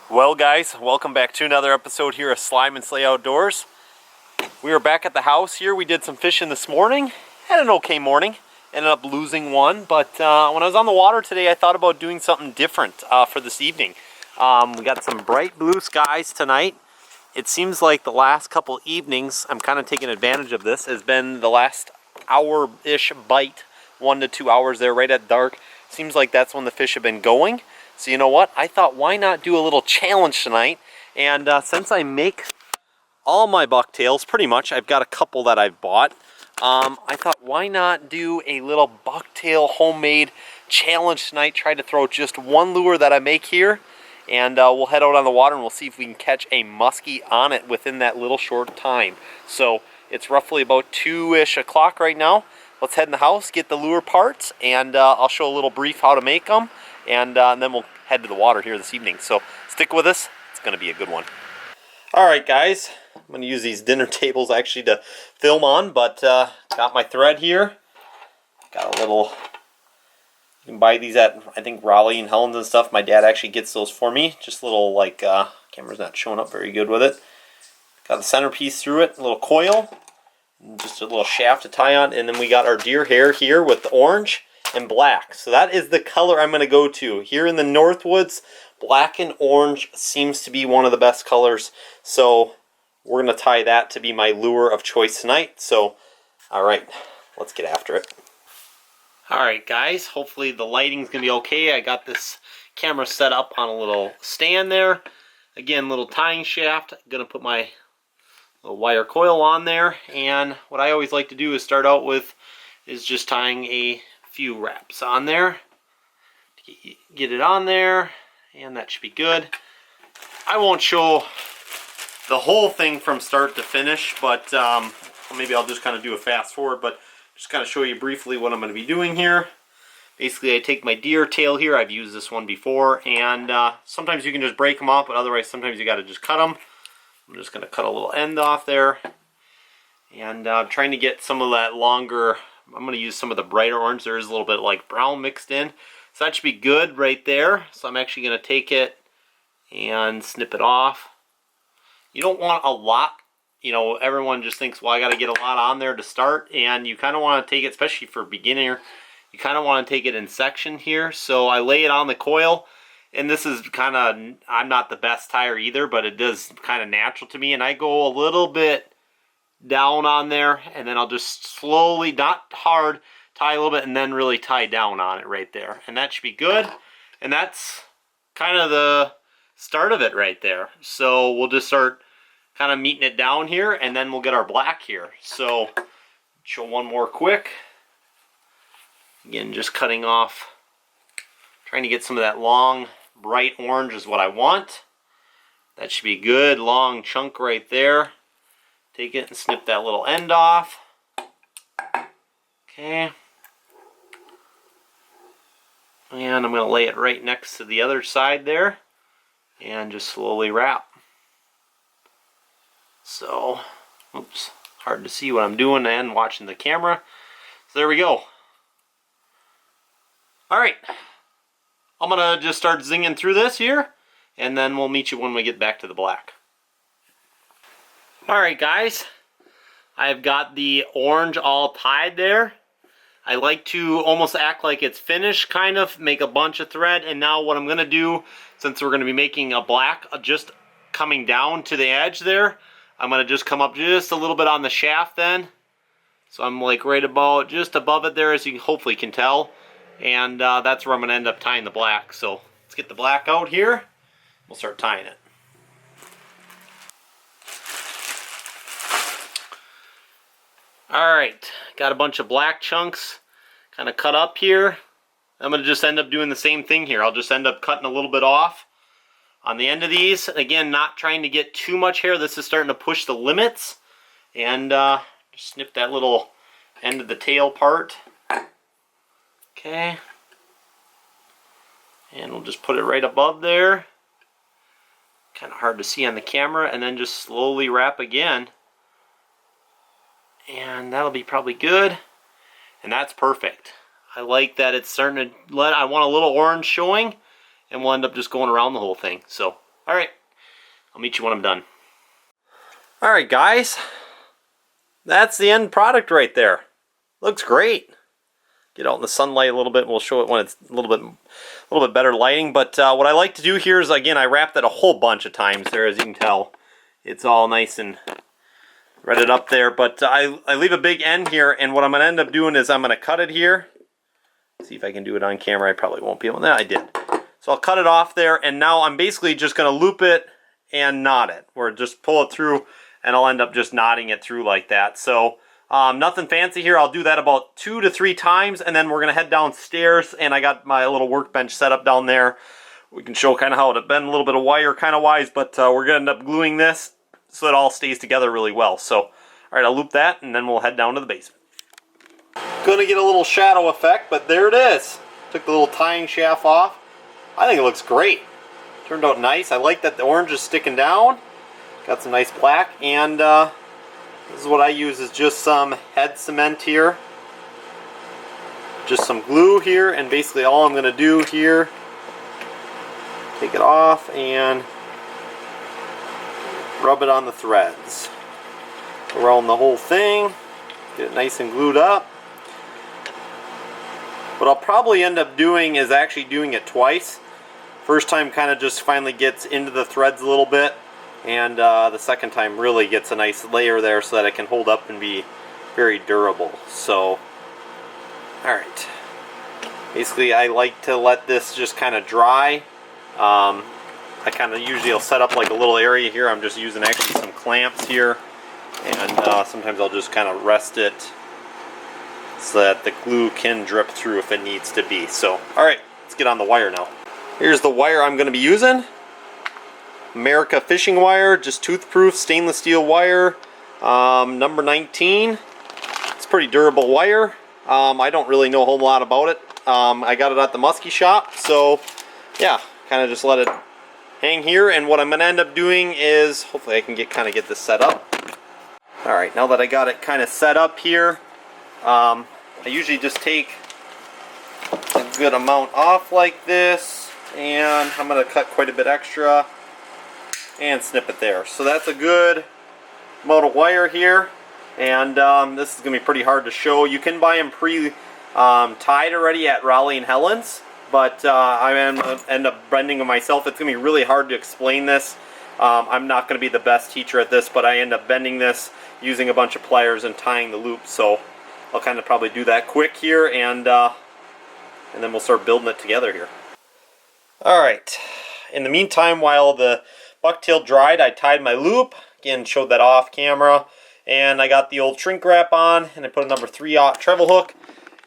Well guys, welcome back to another episode here of Slime and Slay Outdoors. We are back at the house here. We did some fishing this morning. Had an okay morning. Ended up losing one, but when I was on the water today, I thought about doing something different for this evening. We got some bright blue skies tonight. It seems like the last couple evenings, I'm kind of taking advantage of this, has been the last hour-ish bite, 1 to 2 hours there right at dark. Seems like that's when the fish have been going. So you know what? I thought, why not do a little challenge tonight? And since I make all my bucktails, pretty much, I've got a couple that I've bought. I thought, why not do a little bucktail homemade challenge tonight? Try to throw just one lure that I make here. And we'll head out on the water and we'll see if we can catch a muskie on it within that little short time. So it's roughly about 2-ish o'clock right now. Let's head in the house, get the lure parts, and I'll show a little brief how to make them. And then we'll head to the water here this evening. So stick with us. It's going to be a good one. Alright guys, I'm going to use these dinner tables actually to film on, but got my thread here. Got a little, you can buy these at, I think, Raleigh and Helens and stuff. My dad actually gets those for me. Just a little, like, camera's not showing up very good with it. Got the centerpiece through it, a little coil, and just a little shaft to tie on, and then we got our deer hair here with the orange and black. So that is the color I'm going to go to. Here in the Northwoods, black and orange seems to be one of the best colors. So we're going to tie that to be my lure of choice tonight. So, alright, let's get after it. Alright guys, hopefully the lighting's going to be okay. I got this camera set up on a little stand there. Again, little tying shaft. I'm going to put my little wire coil on there. And what I always like to do is start out with is just tying a few wraps on there. Get it on there, and that should be good. I won't show the whole thing from start to finish, but maybe I'll just kind of do a fast forward, but just kind of show you briefly what I'm going to be doing here. Basically, I take my deer tail here. I've used this one before, and sometimes you can just break them off, but otherwise sometimes you got to just cut them. I'm just going to cut a little end off there, and I'm trying to get some of that longer. I'm going to use some of the brighter orange. There is a little bit like brown mixed in. So that should be good right there. So I'm actually going to take it and snip it off. You don't want a lot. You know, everyone just thinks, well, I got to get a lot on there to start. And you kind of want to take it, especially for a beginner, you kind of want to take it in section here. So I lay it on the coil. And this is kind of, I'm not the best tyer either, but it does kind of natural to me. And I go a little bit down on there, and then I'll just slowly, not hard, tie a little bit, and then really tie down on it right there. And that should be good. And that's kind of the start of it right there. So we'll just start kind of meeting it down here, and then we'll get our black here. So show one more quick. Again, just cutting off, trying to get some of that long, bright orange is what I want. That should be good, long chunk right there. Take it and snip that little end off. Okay. And I'm going to lay it right next to the other side there. And just slowly wrap. So, oops, hard to see what I'm doing and watching the camera. So there we go. Alright. I'm going to just start zinging through this here. And then we'll meet you when we get back to the black. Alright guys, I've got the orange all tied there. I like to almost act like it's finished, kind of, make a bunch of thread, and now what I'm going to do, since we're going to be making a black just coming down to the edge there, I'm going to just come up just a little bit on the shaft then. So I'm like right about, just above it there, as you hopefully can tell, and that's where I'm going to end up tying the black. So let's get the black out here, we'll start tying it. Alright, got a bunch of black chunks kind of cut up here. I'm going to just end up doing the same thing here. I'll just end up cutting a little bit off on the end of these. Again, not trying to get too much hair. This is starting to push the limits. And just snip that little end of the tail part. Okay. And we'll just put it right above there. Kind of hard to see on the camera. And then just slowly wrap again. And that'll be probably good. And that's perfect. I like that it's starting to I want a little orange showing, and we'll end up just going around the whole thing. So Alright, I'll meet you when I'm done. Alright guys, that's the end product right there. Looks great. Get out in the sunlight a little bit and we'll show it when it's a little bit better lighting. But what I like to do here is, again, I wrapped it a whole bunch of times there, as you can tell. It's all nice and redded up there. But I leave a big end here, and what I'm going to end up doing is I'm going to cut it here. See if I can do it on camera. I probably won't be able to. No, I did. So I'll cut it off there, and now I'm basically just going to loop it and knot it. Or just pull it through, and I'll end up just knotting it through like that. So nothing fancy here. I'll do that about 2 to 3 times, and then we're going to head downstairs, and I got my little workbench set up down there. We can show kind of how to bend a little bit of wire kind of wise, but we're going to end up gluing this so it all stays together really well. So, all right, I'll loop that, and then we'll head down to the basement. Going to get a little shadow effect, but there it is. Took the little tying shaft off. I think it looks great. Turned out nice. I like that the orange is sticking down. Got some nice black, and this is what I use, is just some head cement here. Just some glue here, and basically all I'm going to do here, take it off and rub it on the threads. Around the whole thing, get it nice and glued up. What I'll probably end up doing is actually doing it twice. First time kind of just finally gets into the threads a little bit, and the second time really gets a nice layer there so that it can hold up and be very durable. So, alright. Basically I like to let this just kind of dry. I kind of usually will set up like a little area here. I'm just using actually some clamps here, and sometimes I'll just kind of rest it so that the glue can drip through if it needs to be. So, alright, let's get on the wire now. Here's the wire I'm going to be using. America fishing wire, just tooth-proof stainless steel wire, number 19. It's pretty durable wire. I don't really know a whole lot about it. I got it at the Musky shop, so yeah, kind of just let it hang here. And what I'm going to end up doing is, hopefully I can get this set up. Alright, now that I got it kind of set up here, I usually just take a good amount off like this, and I'm going to cut quite a bit extra and snip it there. So that's a good amount of wire here, and this is going to be pretty hard to show. You can buy them pre-tied already at Raleigh and Helen's, but I am going to end up bending them myself. It's going to be really hard to explain this. I'm not going to be the best teacher at this, but I end up bending this using a bunch of pliers and tying the loop. So I'll kind of probably do that quick here, and then we'll start building it together here. Alright, in the meantime, while the bucktail dried, I tied my loop. Again, showed that off camera. And I got the old shrink wrap on, and I put a number 3/0 treble hook.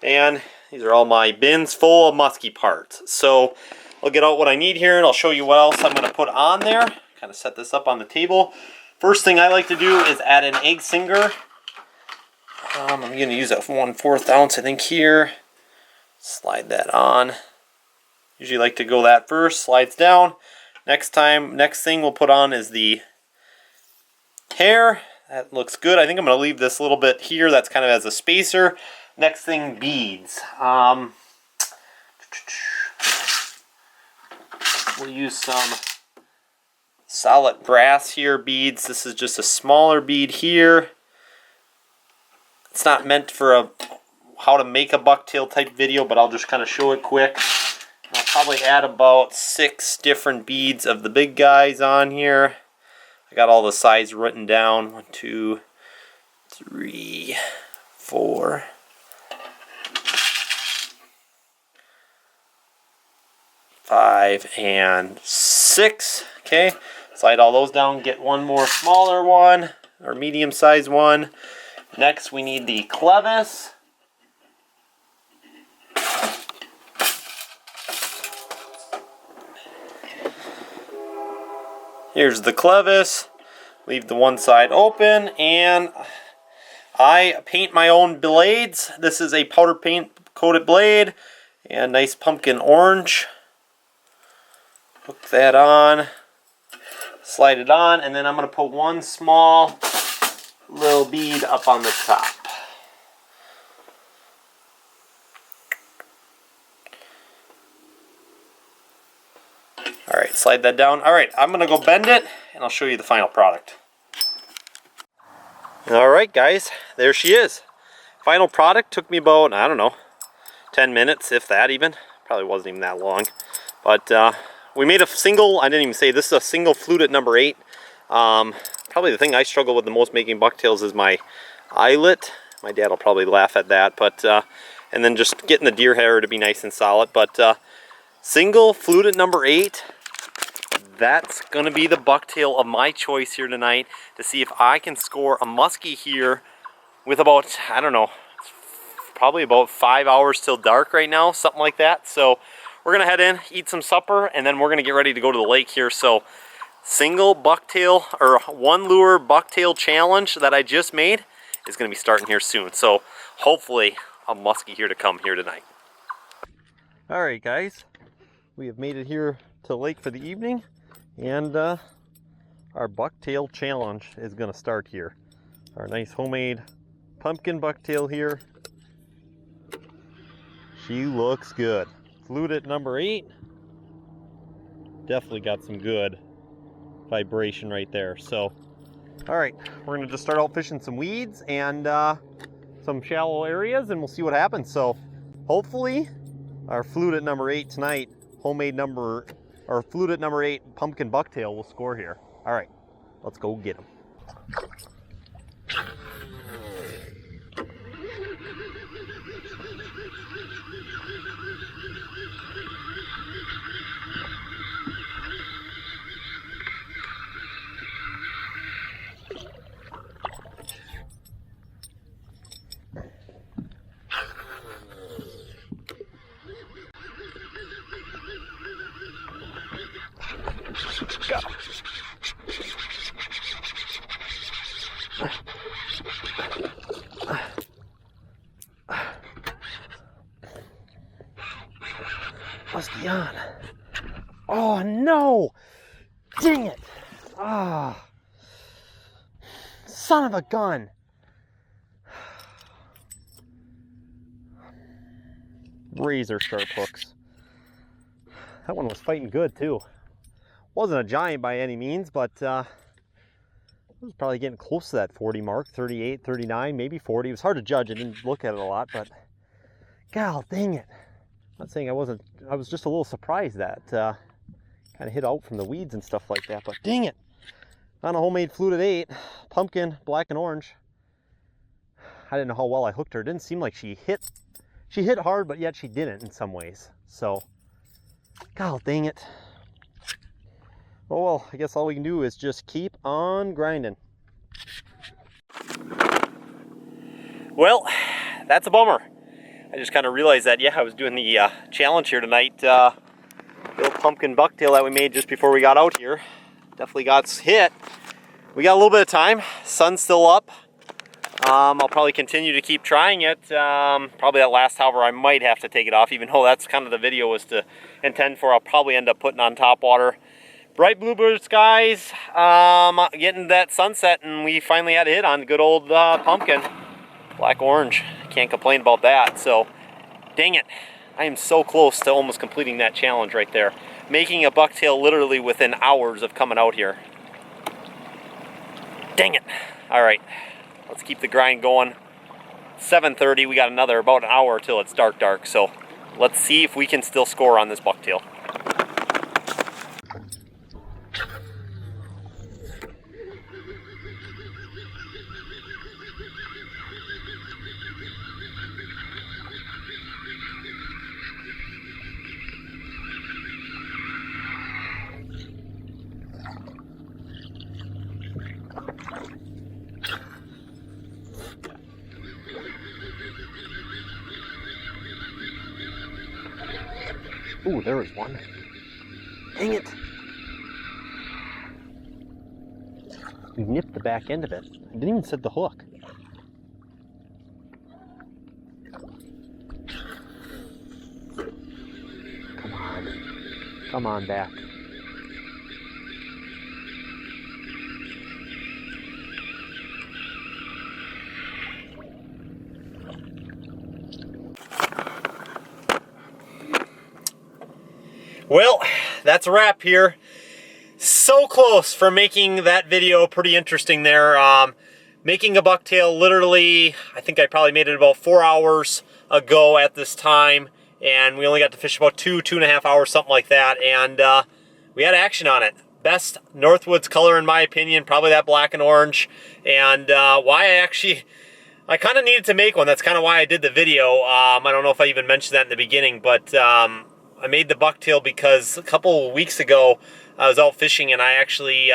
And these are all my bins full of musky parts. So I'll get out what I need here, and I'll show you what else I'm going to put on there. Kind of set this up on the table. First thing I like to do is add an egg singer. I'm going to use a 1/4 ounce, I think, here. Slide that on. Usually like to go that first. Slides down. Next thing we'll put on is the hair. That looks good. I think I'm going to leave this a little bit here. That's kind of as a spacer. Next thing, beads. We'll use some solid brass here beads. This is just a smaller bead here. It's not meant for a how to make a bucktail type video, but I'll just kind of show it quick. I'll probably add about 6 different beads of the big guys on here. I got all the size written down. 1, 2, 3, 4, 5, and 6. Okay, slide all those down. Get one more smaller one, or medium sized one. Next we need the clevis. Here's the clevis. Leave the one side open, and I paint my own blades. This is a powder paint coated blade, and nice pumpkin orange. Hook that on, slide it on, and then I'm going to put one small little bead up on the top. slide that down. All right, I'm gonna go bend it and I'll show you the final product. All right, guys, there she is. Final product took me about, I don't know, 10 minutes, if that even. Probably wasn't even that long. But we made a single, I didn't even say, this is a single fluted number 8. Probably the thing I struggle with the most making bucktails is my eyelet. My dad will probably laugh at that, but and then just getting the deer hair to be nice and solid. But single fluted number 8, that's gonna be the bucktail of my choice here tonight to see if I can score a muskie here with about, I don't know, probably about 5 hours till dark right now, something like that. So we're gonna head in, eat some supper, and then we're gonna get ready to go to the lake here. So single bucktail, or one lure bucktail challenge that I just made is gonna be starting here soon. So hopefully a muskie here to come here tonight. All right, guys, we have made it here to the lake for the evening, and our bucktail challenge is gonna start here. Our nice homemade pumpkin bucktail here. She looks good. Fluted number 8. Definitely got some good vibration right there. So, all right, we're gonna just start out fishing some weeds and some shallow areas, and we'll see what happens. So, hopefully, our fluted number 8 tonight, fluted number 8 pumpkin bucktail will score here. All right, let's go get him. Go. Musky on. Oh no! Dang it! Ah, son of a gun! Razor sharp hooks. That one was fighting good too. Wasn't a giant by any means, but it was probably getting close to that 40 mark, 38, 39, maybe 40. It was hard to judge. I didn't look at it a lot, but God dang it. I'm not saying I wasn't, I was just a little surprised that kind of hit out from the weeds and stuff like that, but dang it. On a homemade fluted 8, pumpkin, black and orange. I didn't know how well I hooked her. It didn't seem like she hit hard, but yet she didn't in some ways. So, God dang it. Oh well, I guess all we can do is just keep on grinding. Well, that's a bummer. I just kind of realized that, yeah, I was doing the challenge here tonight. Little pumpkin bucktail that we made just before we got out here. Definitely got hit. We got a little bit of time. Sun's still up. I'll probably continue to keep trying it. Probably that last hour I might have to take it off, even though that's kind of the video was to intend for. I'll probably end up putting on top water. Bright bluebird skies, getting that sunset, and we finally had a hit on good old pumpkin. Black orange, can't complain about that. So, dang it, I am so close to almost completing that challenge right there. Making a bucktail literally within hours of coming out here. Dang it. All right, let's keep the grind going. 7:30, we got another about an hour till it's dark. So, let's see if we can still score on this bucktail. Ooh, there was one. Dang it. We nipped the back end of it. I didn't even set the hook. Come on. Come on back. Well, that's a wrap here. so close from making that video pretty interesting there. Making a bucktail literally, I think I probably made it about 4 hours ago at this time, and we only got to fish about 2.5 hours, something like that, and we had action on it. Best Northwoods color in my opinion, probably that black and orange, and why I kind of needed to make one. That's kind of why I did the video. I don't know if I even mentioned that in the beginning, but I made the bucktail because a couple weeks ago I was out fishing and I actually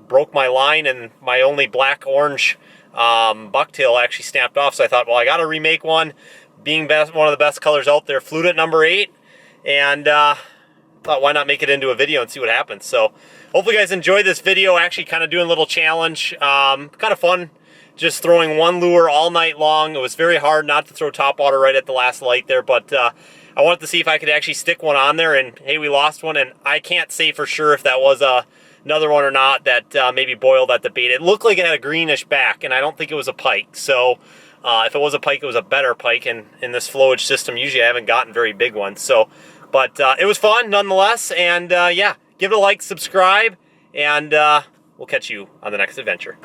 broke my line, and my only black-orange bucktail actually snapped off. So I thought, well, I got to remake one. Being one of the best colors out there, flew it at number 8, and thought, why not make it into a video and see what happens. So hopefully you guys enjoyed this video. Actually kind of doing a little challenge. Kind of fun, just throwing one lure all night long. It was very hard not to throw topwater right at the last light there, but I wanted to see if I could actually stick one on there, and hey, we lost one, and I can't say for sure if that was another one or not that maybe boiled at the bait. It looked like it had a greenish back, and I don't think it was a pike. So if it was a pike, it was a better pike, and in this flowage system, usually I haven't gotten very big ones. So, but it was fun nonetheless, and yeah, give it a like, subscribe, and we'll catch you on the next adventure.